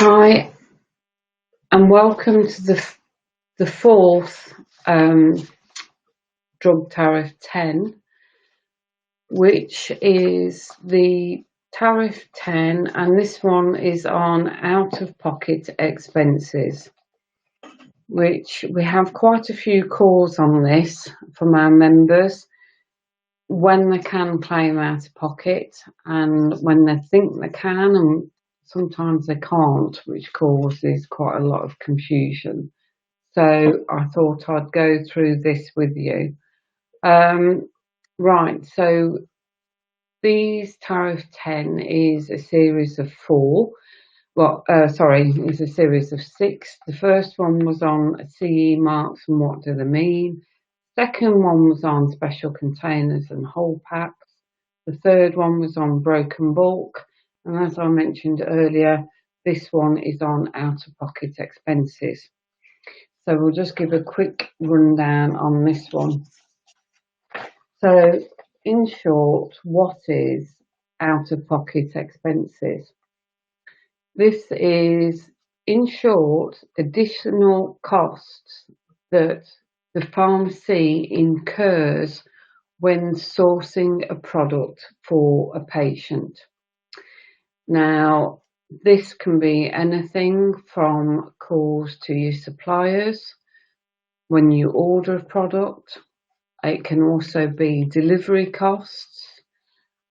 Hi, and welcome to the fourth drug tariff 10, which is the tariff 10, and this one is on out-of-pocket expenses, which we have quite a few calls on this from our members when they can claim out of pocket and when they think they can, and sometimes they can't, which causes quite a lot of confusion. So I thought I'd go through this with you. Right, so these Tariff 10 is a series of four. Is a series of six. The first one was on CE marks and what do they mean. Second one was on special containers and whole packs. The third one was on broken bulk. And as I mentioned earlier, this one is on out-of-pocket expenses. So we'll just give a quick rundown on this one. So in short, what is out-of-pocket expenses? This is, in short, additional costs that the pharmacy incurs when sourcing a product for a patient. Now, this can be anything from calls to your suppliers when you order a product. It can also be delivery costs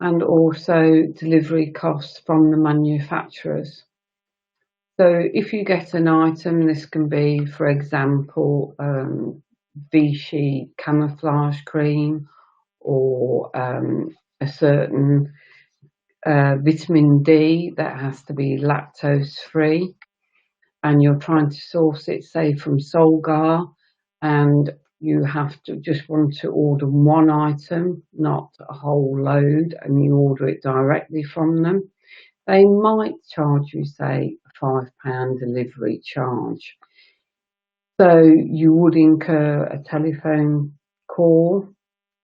and also delivery costs from the manufacturers. So if you get an item, this can be, for example, Vichy camouflage cream or a certain vitamin D that has to be lactose free, and you're trying to source it, say, from Solgar, and you have to just want to order one item, not a whole load, and you order it directly from them. They might charge you, say, a £5 delivery charge. So you would incur a telephone call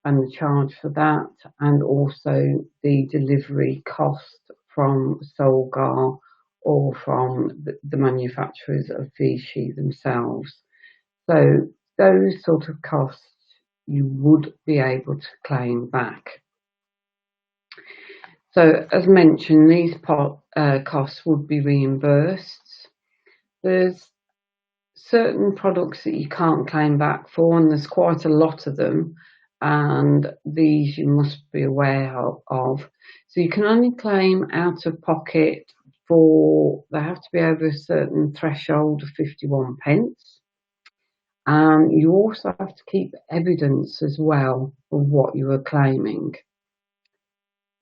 and the charge for that, and also the delivery cost from Solgar or from the manufacturers of Vichy themselves. So those sort of costs you would be able to claim back. So as mentioned, these costs would be reimbursed. There's certain products that you can't claim back for, and there's quite a lot of them, and these you must be aware of. So you can only claim out of pocket for, they have to be over a certain threshold of 51 pence. You also have to keep evidence as well of what you are claiming.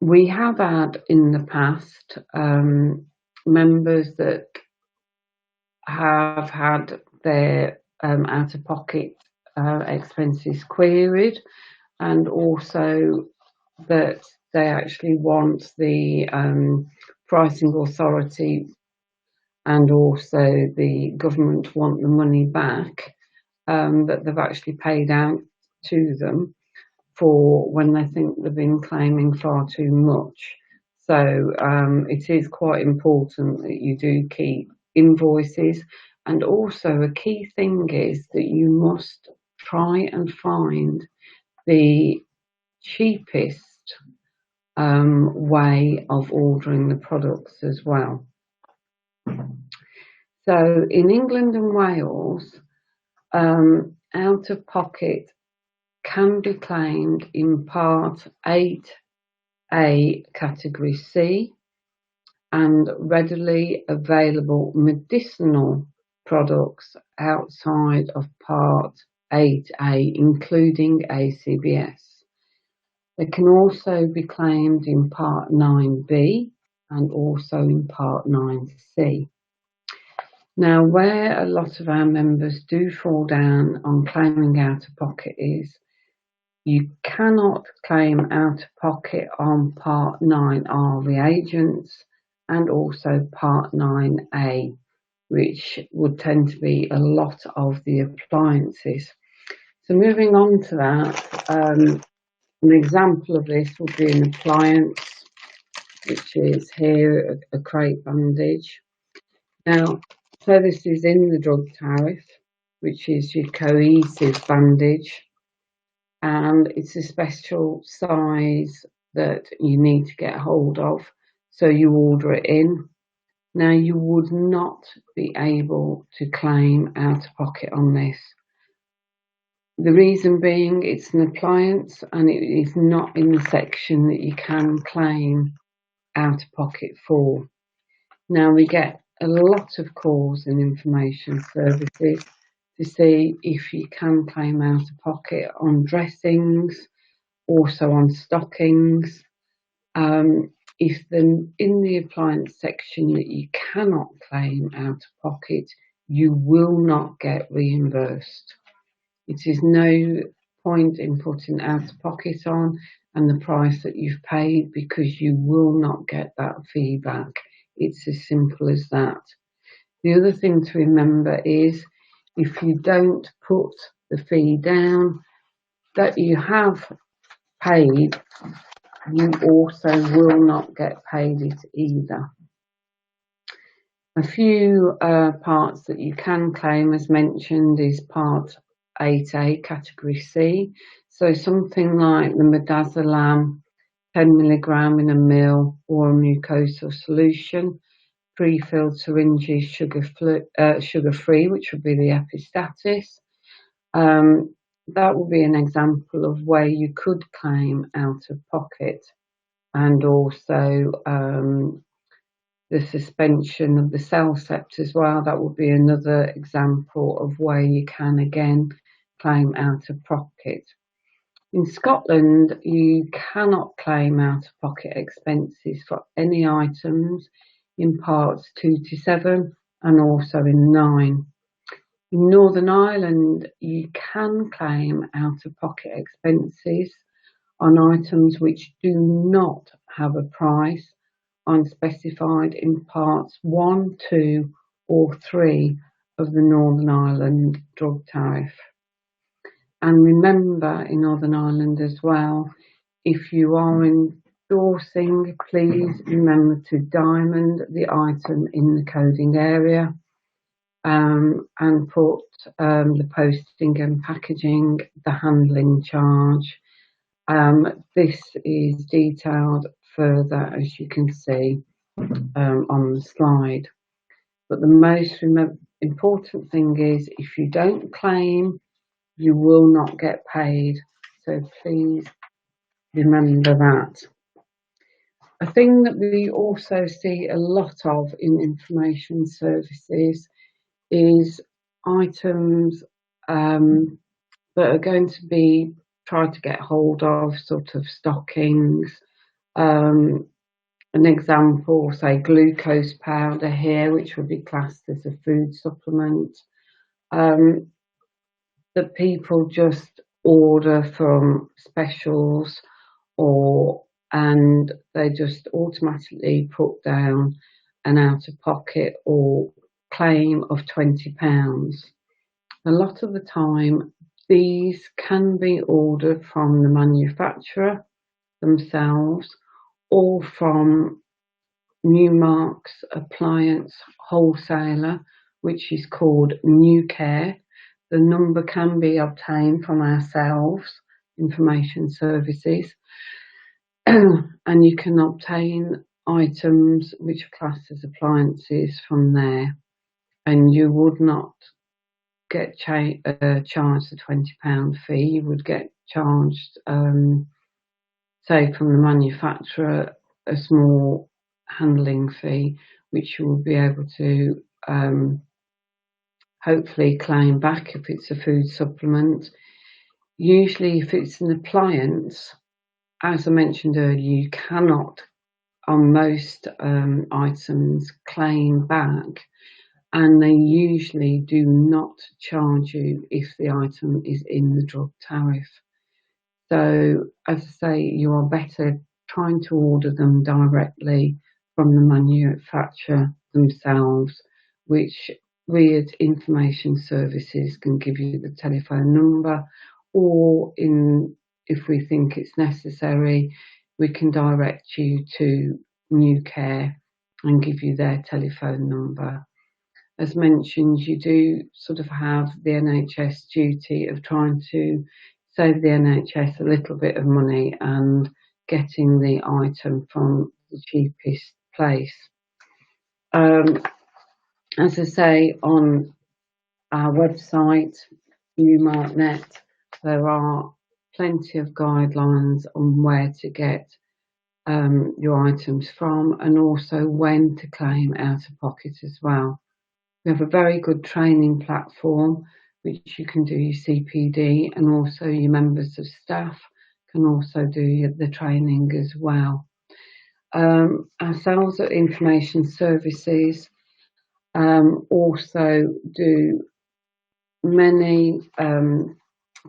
We have had in the past members that have had their out-of-pocket expenses queried, and also that they actually want the pricing authority and also the government want the money back that they've actually paid out to them for when they think they've been claiming far too much. So it is quite important that you do keep invoices, and also a key thing is that you must try and find the cheapest way of ordering the products as well. So in England and Wales, out of pocket can be claimed in Part 8A Category C, and readily available medicinal products outside of Part 8A, including ACBS. They can also be claimed in Part 9B and also in Part 9C. Now, where a lot of our members do fall down on claiming out of pocket is you cannot claim out of pocket on Part 9R reagents and also Part 9A, which would tend to be a lot of the appliances. So moving on to that, an example of this would be an appliance, which is here a crate bandage. Now, so this is in the drug tariff, which is your cohesive bandage, and it's a special size that you need to get hold of, so you order it in. Now, you would not be able to claim out of pocket on this. The reason being it's an appliance and it is not in the section that you can claim out of pocket for. Now, we get a lot of calls in information services to see if you can claim out of pocket on dressings, also on stockings. If in the appliance section that you cannot claim out of pocket, you will not get reimbursed. It is no point in putting out of pocket on and the price that you've paid, because you will not get that fee back. It's as simple as that. The other thing to remember is if you don't put the fee down that you have paid, you also will not get paid it either. A few parts that you can claim, as mentioned, is Part 8A, Category C. So something like the midazolam, 10 milligram in a ml, or a mucosal solution, pre-filled syringes, sugar-free, which would be the epistatis. That would be an example of where you could claim out of pocket, and also the suspension of the Celcept as well. That would be another example of where you can again claim out of pocket. In Scotland, you cannot claim out of pocket expenses for any items in parts 2 to 7 and also in 9. In Northern Ireland, you can claim out of pocket expenses on items which do not have a price unspecified in parts 1, 2 or 3 of the Northern Ireland drug tariff. And remember, in Northern Ireland as well, if you are endorsing, please remember to diamond the item in the coding area, and put the posting and packaging, the handling charge. This is detailed further, as you can see on the slide. But the most important thing is, if you don't claim, you will not get paid. So please remember that. A thing that we also see a lot of in information services is items that are going to be tried to get hold of, sort of stockings. An example, say glucose powder here, which would be classed as a food supplement, that people just order from specials, and they just automatically put down an out of pocket or claim of £20. A lot of the time these can be ordered from the manufacturer themselves or from Newmark's appliance wholesaler, which is called New Care. The number can be obtained from ourselves, information services, and you can obtain items which are classed as appliances from there, and you would not get charged a £20 fee. You would get charged, say, from the manufacturer, a small handling fee, which you will be able to hopefully claim back if it's a food supplement. Usually if it's an appliance, as I mentioned earlier, you cannot on most items claim back, and they usually do not charge you if the item is in the drug tariff. So, as I say, you are better trying to order them directly from the manufacturer themselves, which we at Information Services can give you the telephone number, or if we think it's necessary, we can direct you to New Care and give you their telephone number. as mentioned, you do sort of have the NHS duty of trying to save the NHS a little bit of money and getting the item from the cheapest place. As I say, on our website, Newmark.net, there are plenty of guidelines on where to get your items from, and also when to claim out of pocket as well. We have a very good training platform which you can do your CPD, and also your members of staff can also do the training as well. Ourselves at Information Services also do many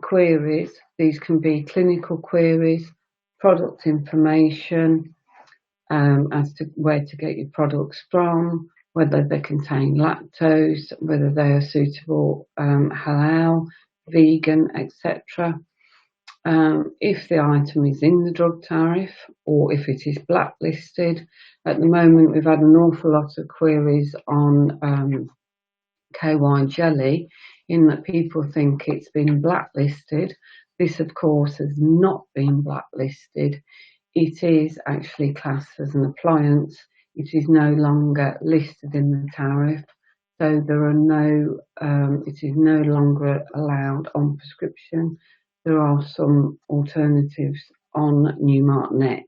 queries. These can be clinical queries, product information, as to where to get your products from, whether they contain lactose, whether they are suitable halal, vegan, etc. If the item is in the drug tariff or if it is blacklisted. At the moment, we've had an awful lot of queries on KY jelly, in that people think it's been blacklisted. This, of course, has not been blacklisted. It is actually classed as an appliance. It is no longer listed in the tariff, so there are no. It is no longer allowed on prescription. There are some alternatives on Newmark.net.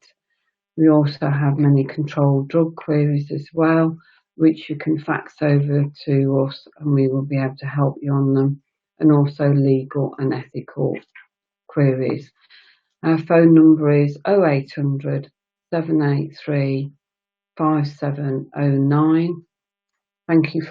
We also have many controlled drug queries as well, which you can fax over to us and we will be able to help you on them, and also legal and ethical queries. Our phone number is 0800 783 5709. Thank you.